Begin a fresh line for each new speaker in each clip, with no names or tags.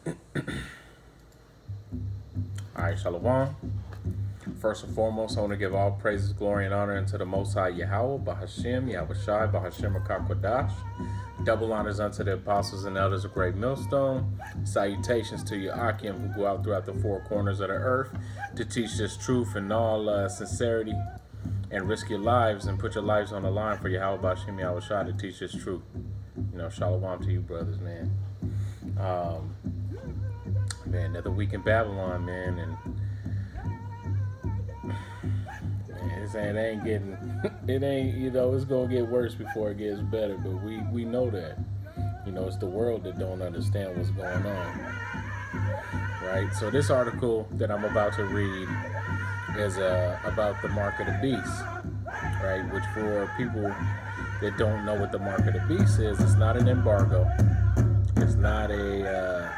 All right, Shalom. First and foremost, I want to give all praises, glory, and honor unto the Most High Yahweh, Bahashem, Yahushai, Bahashem, Akakwadash. Double honors unto the apostles and elders of Great Millstone. Salutations to your Akim who go out throughout the four corners of the earth to teach this truth in all sincerity and risk your lives and put your lives on the line for Yahweh, Bahashem, Yahushai to teach this truth. Shalom to you, brothers, man. Man, another week in Babylon, man, and it ain't getting, it ain't, it's gonna get worse before it gets better. But we know that, it's the world that don't understand what's going on, right? So this article that I'm about to read is about the mark of the beast, right? Which for people that don't know what the mark of the beast is, it's not an embargo, it's not a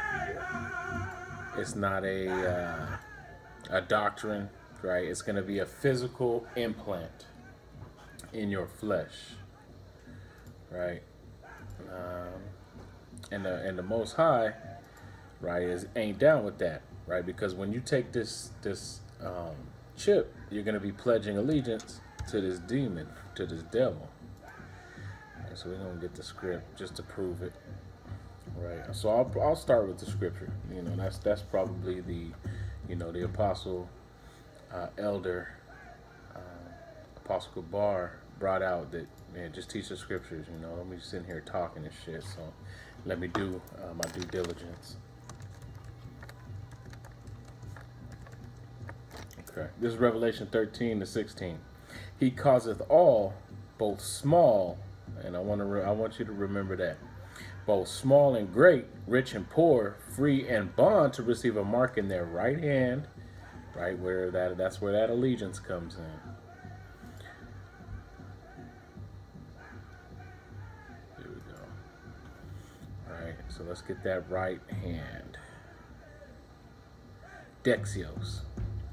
doctrine. Right, it's going to be a physical implant in your flesh, right? And the Most High, right, ain't down with that, right? Because when you take this chip, you're going to be pledging allegiance to this demon, to this devil. Right, so we're going to get the script just to prove it, right? So I'll start with the scripture. That's probably the apostle. Elder Apostle Gabar brought out that, man, just teach the scriptures, let me sit here talking and shit, so let me do my due diligence. Okay, this is Revelation 13-16. He causeth all, both small, and I want you to remember that, both small and great, rich and poor, free and bond, to receive a mark in their right hand. Right, that's where that allegiance comes in. Here we go. All right, so let's get that right hand. Dexios.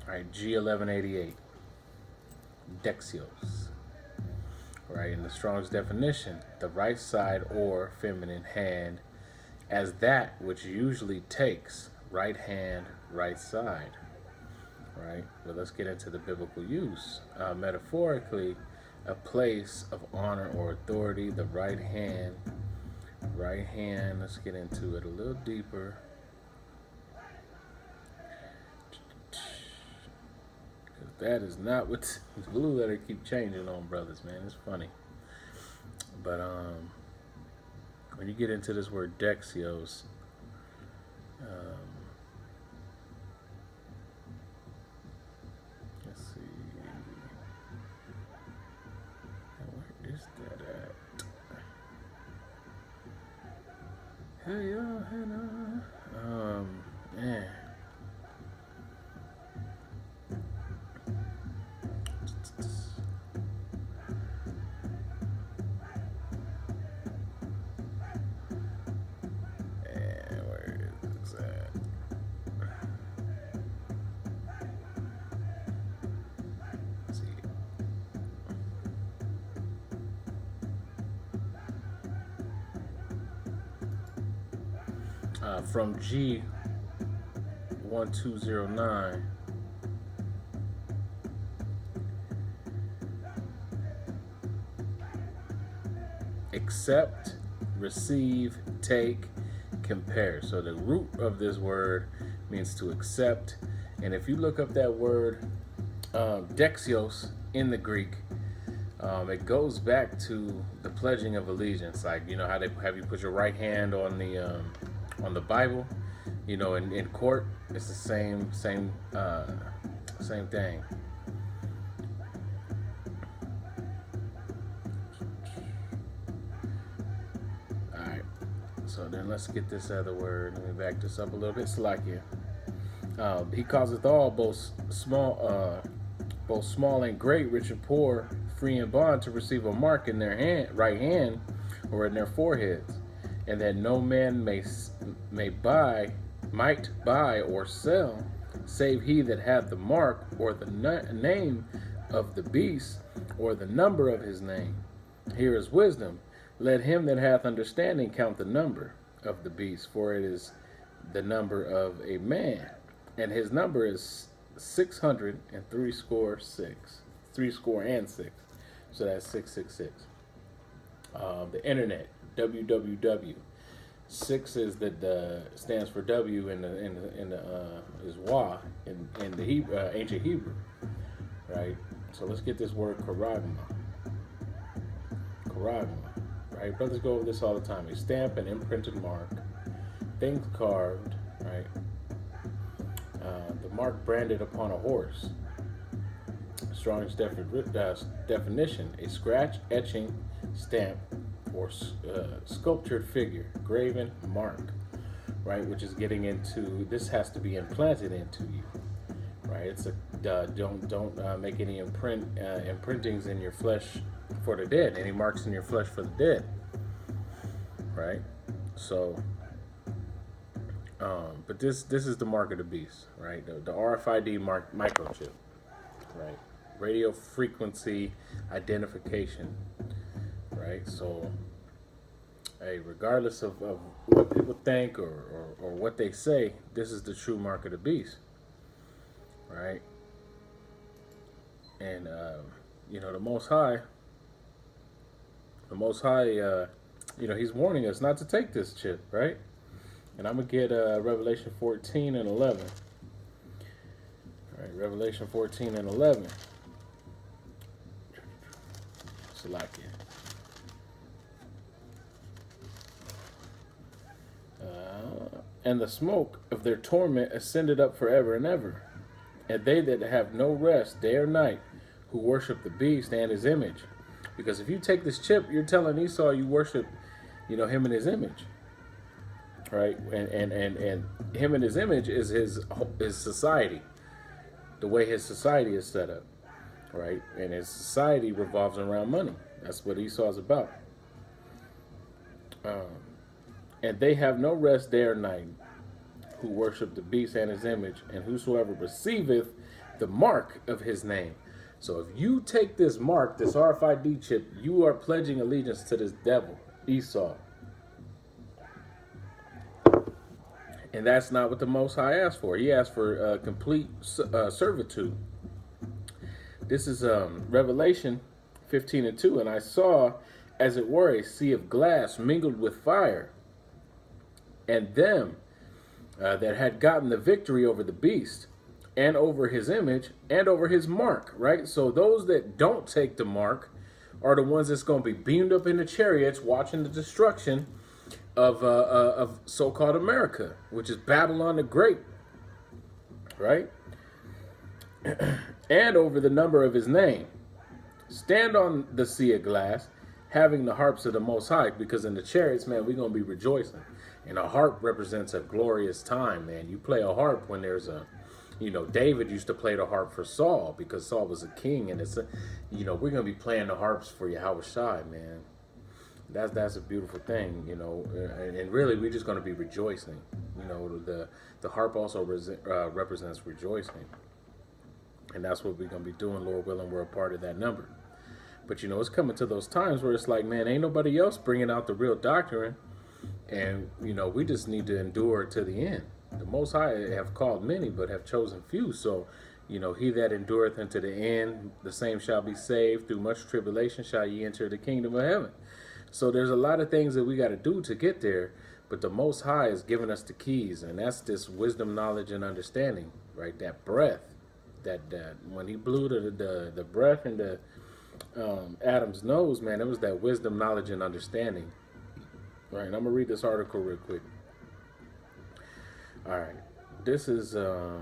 All right, G1188. Dexios. All right, in the Strong's definition, the right side or feminine hand as that which usually takes right hand, right side. Right, but let's get into the biblical use. Metaphorically, a place of honor or authority, the right hand. Right hand, let's get into it a little deeper. Because that is not what the blue letter keep changing on, brothers, man. It's funny. But when you get into this word Dexios, hey, man. Where is this at? Let's see. From G1209, accept, receive, take, compare. So the root of this word means to accept, and if you look up that word Dexios in the Greek, it goes back to the pledging of allegiance. Like, how they have you put your right hand on the Bible, in court. It's the same thing. All right, so then let's get this other word. Let me back this up a little bit. Salakia. He causeth all, both small and great, rich and poor, free and bond, to receive a mark in their right hand or in their foreheads, and that no man might buy or sell, save he that hath the mark, or the name of the beast, or the number of his name. Here is wisdom. Let him that hath understanding count the number of the beast, for it is the number of a man, and his number is 603 score six, three score and six. So that's 666. The internet, www. Six is the stands for W in the is Wa in the Hebrew, ancient Hebrew, right? So let's get this word karagma. Karagma, right? Brothers go over this all the time. A stamp, an imprinted mark, things carved, right? The mark branded upon a horse. Strong's definition: a scratch, etching, stamp, or sculptured figure, graven mark, right? Which is getting into, this has to be implanted into you, right? It's a don't make any imprintings in your flesh for the dead, any marks in your flesh for the dead, right? So, but this is the mark of the beast, right? The RFID microchip, right? Radio frequency identification, right? So, hey, regardless of what people think or what they say, this is the true mark of the beast, right? And the Most High, He's warning us not to take this chip, right? And I'm gonna get Revelation 14 and 11. All right, Revelation 14 and 11. Salakia. And the smoke of their torment ascended up forever and ever. And they that have no rest day or night, who worship the beast and his image. Because if you take this chip, you're telling Esau you worship, him and his image. Right? And him and his image is his society. The way his society is set up. Right? And his society revolves around money. That's what Esau's about. And they have no rest day or night, who worship the beast and his image, and whosoever receiveth the mark of his name. So if you take this mark, this RFID chip, you are pledging allegiance to this devil, Esau. And that's not what the Most High asked for. He asked for complete servitude. This is Revelation 15 and 2. And I saw, as it were, a sea of glass mingled with fire, and them that had gotten the victory over the beast, and over his image, and over his mark, right? So those that don't take the mark are the ones that's going to be beamed up in the chariots watching the destruction of so-called America, which is Babylon the Great, right? And over the number of his name. Stand on the sea of glass, having the harps of the Most High, because in the chariots, man, we're going to be rejoicing. And a harp represents a glorious time, man. You play a harp when there's David used to play the harp for Saul because Saul was a king, and we're going to be playing the harps for Yahweh Shai, man. That's a beautiful thing, and really we're just going to be rejoicing. The harp also represents rejoicing, and that's what we're going to be doing, Lord willing. We're a part of that number. But it's coming to those times where it's like, man, ain't nobody else bringing out the real doctrine, and we just need to endure to the end. The Most High have called many, but have chosen few. So, he that endureth unto the end, the same shall be saved. Through much tribulation shall ye enter the kingdom of heaven. So there's a lot of things that we got to do to get there. But the Most High is giving us the keys, and that's this wisdom, knowledge, and understanding, right? That breath, that when he blew the breath into Adam's nose, man, it was that wisdom, knowledge, and understanding. Right, and I'm going to read this article real quick. All right, this is I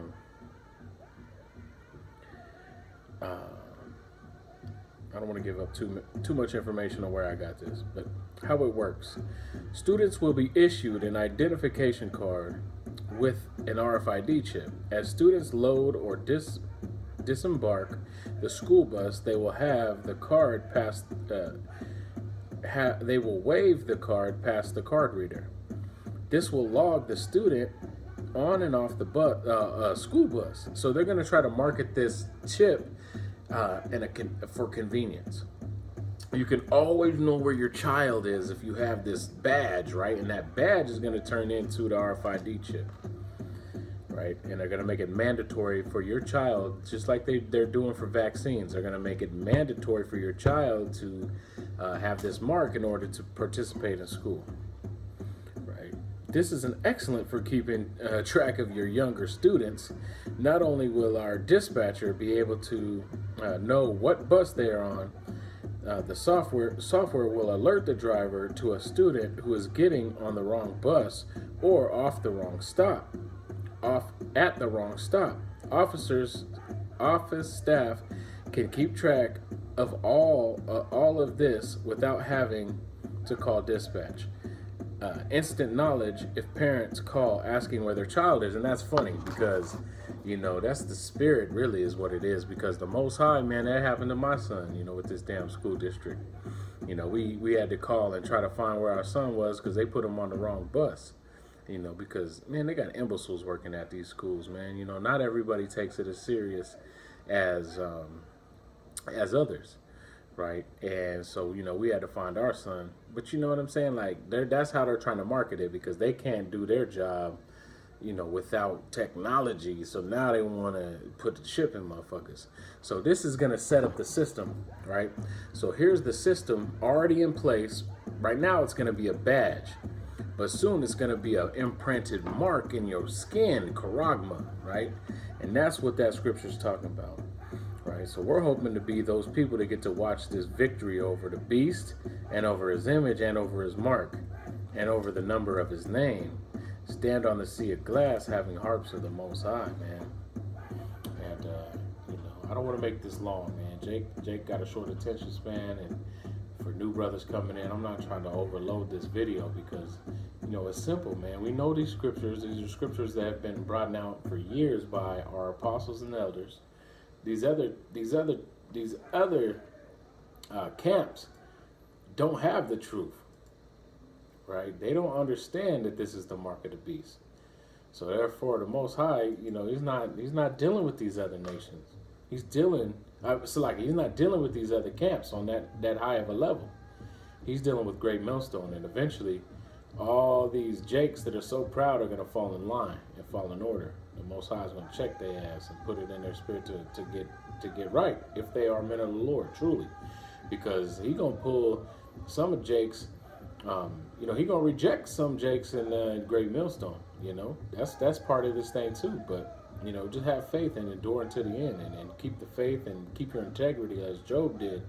don't want to give up too much information on where I got this, but how it works. Students will be issued an identification card with an RFID chip. As students load or disembark the school bus, they will have the card past. They will wave the card past the card reader. This will log the student on and off the school bus. So they're going to try to market this chip for convenience. You can always know where your child is if you have this badge, right? And that badge is going to turn into the RFID chip, right? And they're going to make it mandatory for your child, just like they're doing for vaccines. They're going to make it mandatory for your child to have this mark in order to participate in school, right? This is an excellent for keeping track of your younger students. Not only will our dispatcher be able to know what bus they are on, the software will alert the driver to a student who is getting on the wrong bus or off at the wrong stop. Office staff can keep track of all of this without having to call dispatch. Instant knowledge if parents call asking where their child is. And that's funny because, that's the spirit, really, is what it is. Because the Most High, man, that happened to my son, with this damn school district. We had to call and try to find where our son was because they put him on the wrong bus. Because, man, they got imbeciles working at these schools, man. Not everybody takes it as serious as others. Right, and so we had to find our son, but you know what I'm saying? Like, that's how they're trying to market it because they can't do their job, without technology. So now they want to put the chip in motherfuckers. So this is gonna set up the system, right? So here's the system already in place. Right now, it's gonna be a badge, but soon it's gonna be an imprinted mark in your skin, charagma, right? And that's what that scripture's talking about. Right, so we're hoping to be those people that get to watch this victory over the beast and over his image and over his mark and over the number of his name. Stand on the sea of glass having harps of the Most High, man. And, I don't want to make this long, man. Jake got a short attention span, and for new brothers coming in, I'm not trying to overload this video because, it's simple, man. We know these scriptures. These are scriptures that have been brought out for years by our apostles and elders. These other camps don't have the truth, right? They don't understand that this is the mark of the beast. So therefore, the Most High, he's not dealing with these other nations. He's dealing, he's not dealing with these other camps on that high of a level. He's dealing with Great Millstone, and eventually, all these Jakes that are so proud are going to fall in line and fall in order. The Most High is going to check their ass and put it in their spirit to get right if they are men of the Lord, truly. Because he going to pull some of Jake's, he going to reject some Jakes in Great Millstone, That's part of this thing too. But, just have faith and endure unto the end and keep the faith and keep your integrity as Job did.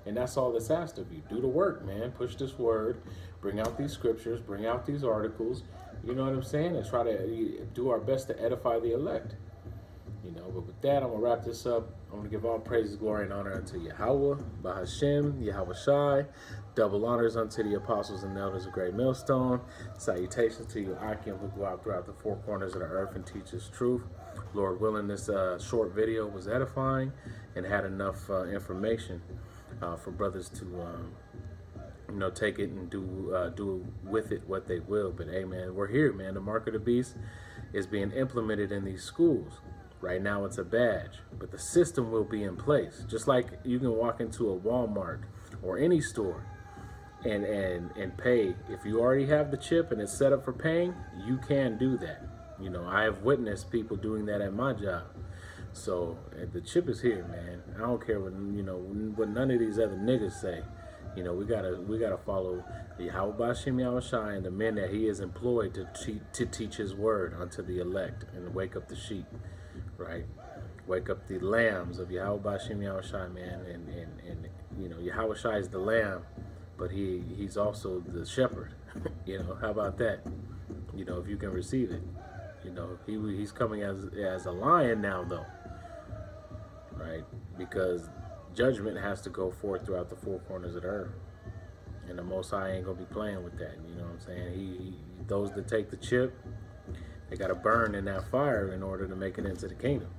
And that's all that's asked of you. Do the work, man. Push this word. Bring out these scriptures. Bring out these articles. You know what I'm saying? And try to do our best to edify the elect. But with that, I'm going to wrap this up. I'm going to give all praises, glory, and honor unto Yahweh, Bahashem, Yahweh Shai. Double honors unto the apostles and elders of Great Millstone. Salutations to you, Akim, who go out throughout the four corners of the earth and teach us truth. Lord willing, this short video was edifying and had enough information for brothers to take it and do with it what they will. But hey, man, we're here, man. The mark of the beast is being implemented in these schools. Right now it's a badge, but the system will be in place. Just like you can walk into a Walmart or any store and pay. If you already have the chip and it's set up for paying, you can do that. I have witnessed people doing that at my job. So the chip is here, man. I don't care what none of these other niggas say. We gotta follow the Yahweh Bashim Yahweh Shai and the men that he is employed to teach his word unto the elect and wake up the sheep, right? Wake up the lambs of Yahweh Bashim Yahweh Shai, man. And Yahweh Shai is the lamb, but he's also the shepherd. How about that? If you can receive it. He's coming as a lion now, though, right? Because judgment has to go forth throughout the four corners of the earth, and the Most High ain't gonna be playing with that. You know what I'm saying? Those that take the chip, they gotta burn in that fire in order to make it into the kingdom.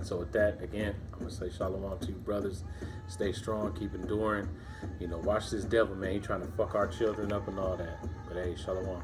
So with that, again, I'm gonna say shalom to you, brothers. Stay strong, keep enduring. Watch this devil, man. He trying to fuck our children up and all that. But hey, shalom.